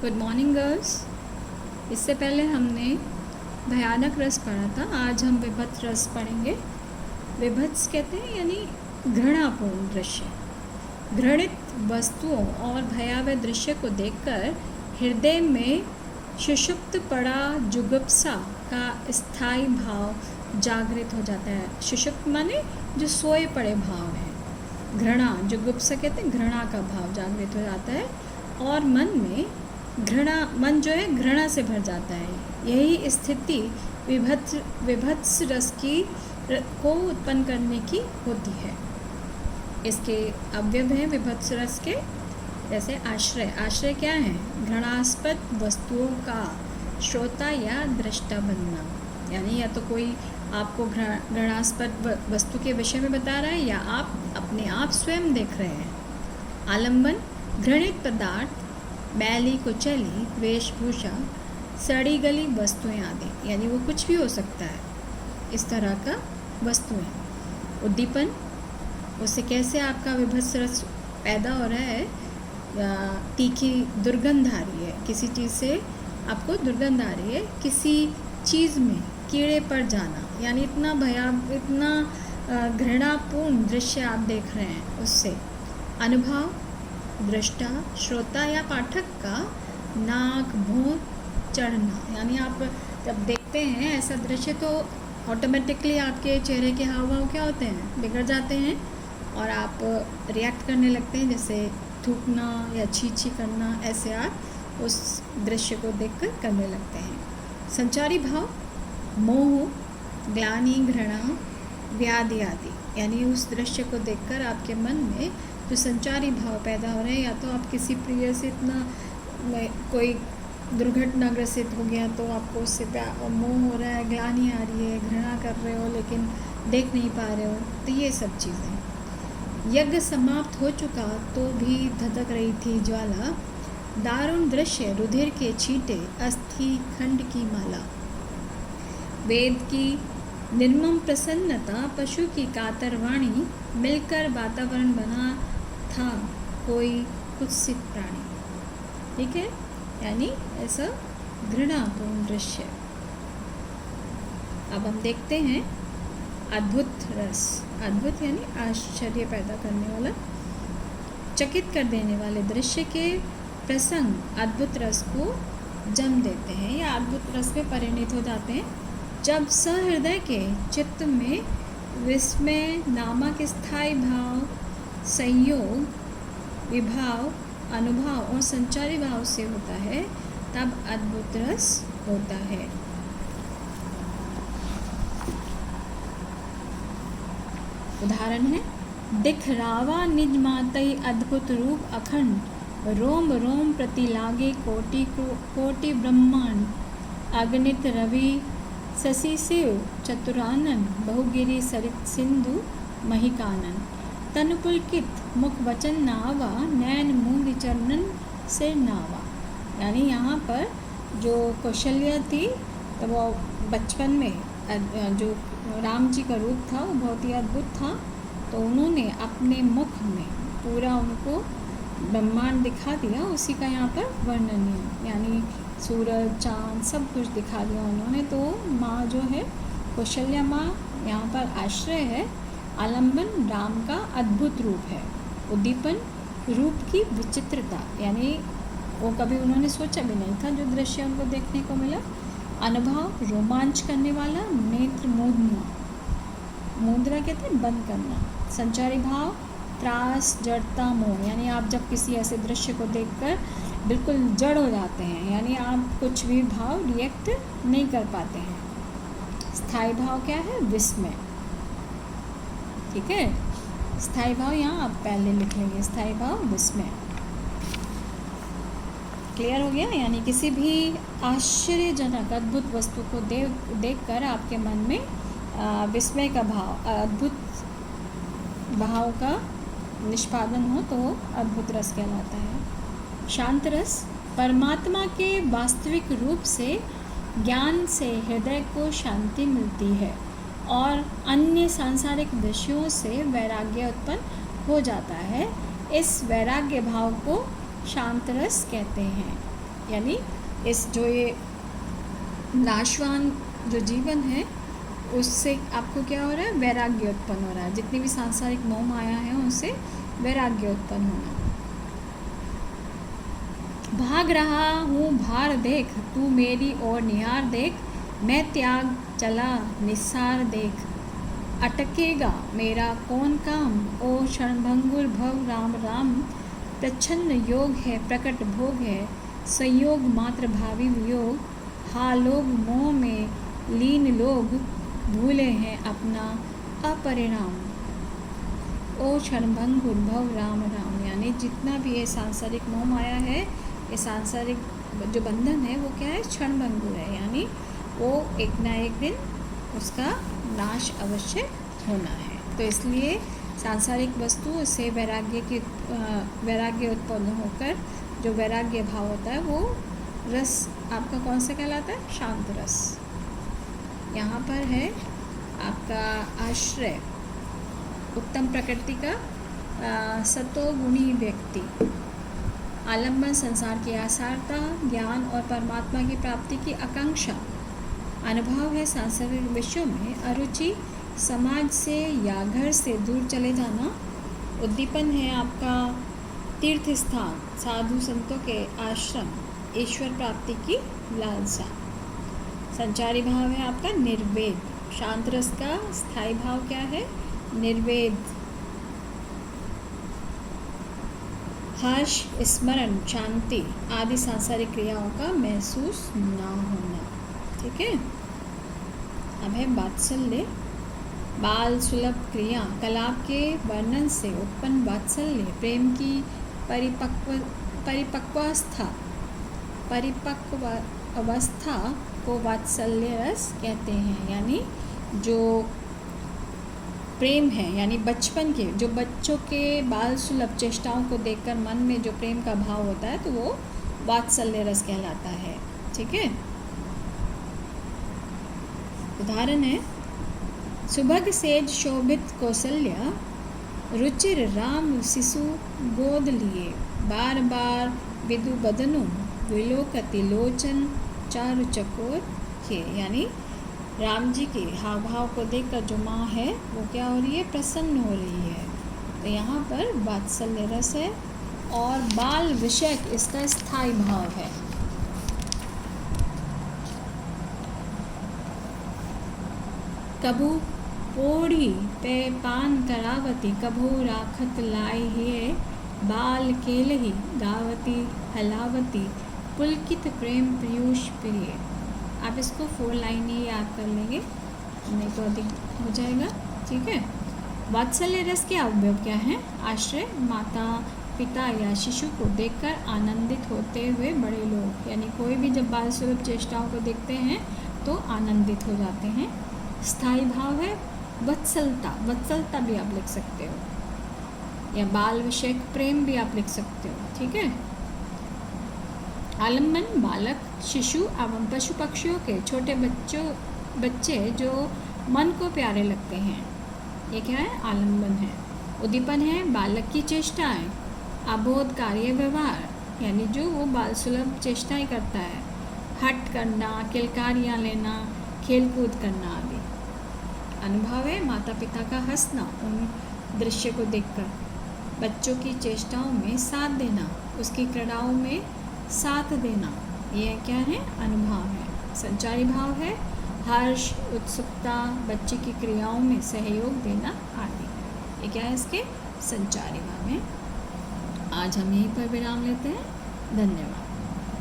Good morning girls. इससे पहले हमने भयानक रस पढ़ा था, आज हम विभत्स रस पढ़ेंगे। विभत्स कहते हैं यानी घृणापूर्ण दृश्य। घृणित वस्तुओं और भयावह दृश्य को देखकर हृदय में सुषुप्त पड़ा जुगुप्सा का स्थायी भाव जागृत हो जाता है। सुषुप्त माने जो सोए पड़े भाव है। घृणा, जुगुप्सा कहते हैं घृणा का भाव जागृत हो जाता है और मन जो है घृणा से भर जाता है। यही स्थिति विभत्स रस को उत्पन्न करने की होती है। इसके अवयव हैं विभत्स रस के, जैसे आश्रय क्या है? घृणास्पद वस्तुओं का श्रोता या दृष्टा बनना, यानी या तो कोई आपको घृणास्पद वस्तु के विषय में बता रहा है या आप अपने आप स्वयं देख रहे हैं। आलंबन, घृणित पदार्थ, मैली कुचली वेशभूषा, सड़ी गली वस्तुएं आदि, यानी वो कुछ भी हो सकता है, इस तरह का वस्तुएं। उद्दीपन, उससे कैसे आपका विभत्स रस पैदा हो रहा है? तीखी दुर्गंध आ रही है, किसी चीज़ से आपको दुर्गंध आ रही है, किसी चीज़ में कीड़े पड़ जाना, यानी इतना घृणापूर्ण दृश्य आप देख रहे हैं उससे। अनुभव, दृष्टा, श्रोता या पाठक का नाक भौं चढ़ना, यानी आप जब देखते हैं ऐसा दृश्य तो ऑटोमेटिकली आपके चेहरे के हाव भाव क्या होते हैं? बिगड़ जाते हैं और आप रिएक्ट करने लगते हैं, जैसे थूकना या छी करना, ऐसे आप उस दृश्य को देखकर करने लगते हैं। संचारी भाव, मोह, ग्लानि, घृणा, व्याधि आदि, यानी उस दृश्य को देखकर आपके मन में जो संचारी भाव पैदा हो रहे हैं, या तो आप किसी प्रिय से इतना कोई दुर्घटना ग्रसित हो गया तो आपको उससे मोह हो रहा है, ग्लानि आ रही है, घृणा कर रहे हो लेकिन देख नहीं पा रहे हो, तो ये सब चीज़ें। यज्ञ समाप्त हो चुका तो भी धधक रही थी ज्वाला, दारुण दृश्य, रुधिर के छींटे, अस्थि खंड की माला। वेद की निर्मम प्रसन्नता, पशु की कातर वाणी, मिलकर वातावरण बना था कोई कुत्सित प्राणी। ठीक है, यानी ऐसा घृणापूर्ण दृश्य। अब हम देखते हैं अद्भुत रस। अद्भुत यानी आश्चर्य पैदा करने वाला, चकित कर देने वाले दृश्य के प्रसंग अद्भुत रस को जन्म देते हैं या अद्भुत रस में परिणत हो जाते हैं, जब सहृदय के चित्त में विस्मय नामक स्थायी भाव, संयोग, विभाव, अनुभव और संचारी भाव से होता है, तब अद्भुत रस होता है। उदाहरण है, दिखरावा निज मातई अद्भुत रूप अखंड, रोम रोम प्रति लागे कोटि ब्रह्मांड, अगणित रवि शशि शिव चतुरानन, बहुगिरी सरित सिंधु महिकानन, तनु पुलकित मुख वचन नावा, नैन मूंद चरणन सिर नावा। यानी यहाँ पर जो कौशल्या थी तो वो बचपन में जो राम जी का रूप था वो बहुत ही अद्भुत था, तो उन्होंने अपने मुख में पूरा उनको ब्रह्मांड दिखा दिया, उसी का यहाँ पर वर्णन है, यानी सूरज चाँद सब कुछ दिखा दिया उन्होंने। तो माँ जो है कौशल्या माँ यहाँ पर आश्रय है। आलंबन, राम का अद्भुत रूप है। उद्दीपन, रूप की विचित्रता, यानी वो कभी उन्होंने सोचा भी नहीं था जो दृश्य उनको देखने को मिला। अनुभव, रोमांच करने वाला, नेत्र मूंदना, मूंदना कहते हैं बंद करना। संचारी भाव, त्रास, जड़ता, मोह, यानी आप जब किसी ऐसे दृश्य को देखकर बिल्कुल जड़ हो जाते हैं, यानी आप कुछ भी भाव रिएक्ट नहीं कर पाते हैं। स्थायी भाव क्या है? विस्मय। ठीक है, स्थायी भाव यहाँ आप पहले लिख लेंगे, स्थायी भाव विस्मय। क्लियर हो गया? यानी किसी भी आश्चर्यजनक अद्भुत वस्तु को देखकर आपके मन में विस्मय का भाव, अद्भुत भाव का निष्पादन हो तो अद्भुत रस कहलाता है। शांत रस, परमात्मा के वास्तविक रूप से ज्ञान से हृदय को शांति मिलती है और अन्य सांसारिक विषयों से वैराग्य उत्पन्न हो जाता है। इस वैराग्य भाव को शांत रस कहते हैं। यानी इस जो ये नाशवान जो जीवन है उससे आपको क्या हो रहा है, वैराग्य उत्पन्न हो रहा है। जितनी भी सांसारिक मोह माया है उनसे वैराग्य उत्पन्न होना। भाग रहा हूँ भार देख, तू मेरी ओर निहार देख, मैं त्याग चला निस्सार देख, अटकेगा मेरा कौन काम, ओ क्षणभंगुर भव राम राम, प्रच्छन्न योग है प्रकट भोग है, संयोग मात्र भावी वियोग, हा लोग मोह में लीन लोग, भूले हैं अपना अपरिणाम, ओ क्षणभंगुर भव राम राम। यानी जितना भी ये सांसारिक मोह माया है, ये सांसारिक जो बंधन है वो क्या है, क्षणभंगुर है, यानी वो एक ना एक दिन उसका नाश अवश्य होना है। तो इसलिए सांसारिक वस्तु से वैराग्य उत्पन्न होकर जो वैराग्य भाव होता है वो रस आपका कौन सा कहलाता है, शांत रस। यहाँ पर है आपका आश्रय उत्तम प्रकृति का सतोगुणी व्यक्ति, आलम्बन संसार की आसारता, ज्ञान और परमात्मा की प्राप्ति की आकांक्षा, अनुभव है सांसारिक विषयों में अरुचि, समाज से या घर से दूर चले जाना, उद्दीपन है आपका तीर्थ स्थान, साधु संतों के आश्रम, ईश्वर प्राप्ति की लालसा। संचारी भाव है आपका निर्वेद, शांत रस का स्थायी भाव क्या है, निर्वेद। हर्ष, स्मरण, शांति आदि सांसारिक क्रियाओं का महसूस ना होना। ठीक है। अब है वात्सल्य, बाल सुलभ क्रिया, कलाप के वर्णन से उत्पन्न वात्सल्य, प्रेम की परिपक्व अवस्था को वात्सल्य रस कहते हैं। यानी जो प्रेम है, यानी बचपन के जो बच्चों के बाल सुलभ चेष्टाओं को देखकर मन में जो प्रेम का भाव होता है तो वो वात्सल्य रस कहलाता है। ठीक है। उदाहरण है, सुभग सेज शोभित कौशल्या, रुचिर राम शिशु गोद लिए, बार बार विदु बदनु विलोकति लोचन चारु चकोर के। यानी राम जी के हाव भाव को देखकर जो माँ है वो क्या हो रही है, प्रसन्न हो रही है। तो यहाँ पर वात्सल्य रस है। और बाल विषयक इसका स्थायी भाव है। कबू पोढ़ी पे पान करावती, कभू राखत लाई है, बाल केलही गावती हलावती, पुलकित प्रेम पीयूष प्रिय। आप इसको 4 लाइन ही याद कर लेंगे, नहीं तो अधिक हो जाएगा। ठीक है। वात्सल्य रस के अवयव क्या हैं, आश्रय, माता पिता या शिशु को देखकर आनंदित होते हुए बड़े लोग, यानी कोई भी जब बाल सुलभ चेष्टाओं को देखते हैं तो आनंदित हो जाते हैं। स्थायी भाव है वत्सलता, वत्सलता भी आप लिख सकते हो, या बाल विषयक प्रेम भी आप लिख सकते हो। ठीक है। आलम्बन, बालक, शिशु एवं पशु पक्षियों के छोटे बच्चे जो मन को प्यारे लगते हैं, ये क्या है, आलम्बन है। उद्दीपन है बालक की चेष्टाएं, अबोध कार्य व्यवहार, यानी जो वो बाल सुलभ चेष्टाएं करता है, हट करना, किलकारियाँ लेना, खेल कूद करना आदि। अनुभव है माता पिता का हंसना उन दृश्य को देखकर, बच्चों की चेष्टाओं में साथ देना, उसकी क्रीड़ाओं में साथ देना, यह क्या है, अनुभव है। संचारी भाव है हर्ष, उत्सुकता, बच्चे की क्रियाओं में सहयोग देना आदि। ये क्या है, इसके संचारी भाव में। आज हम यहीं पर विराम लेते हैं। धन्यवाद।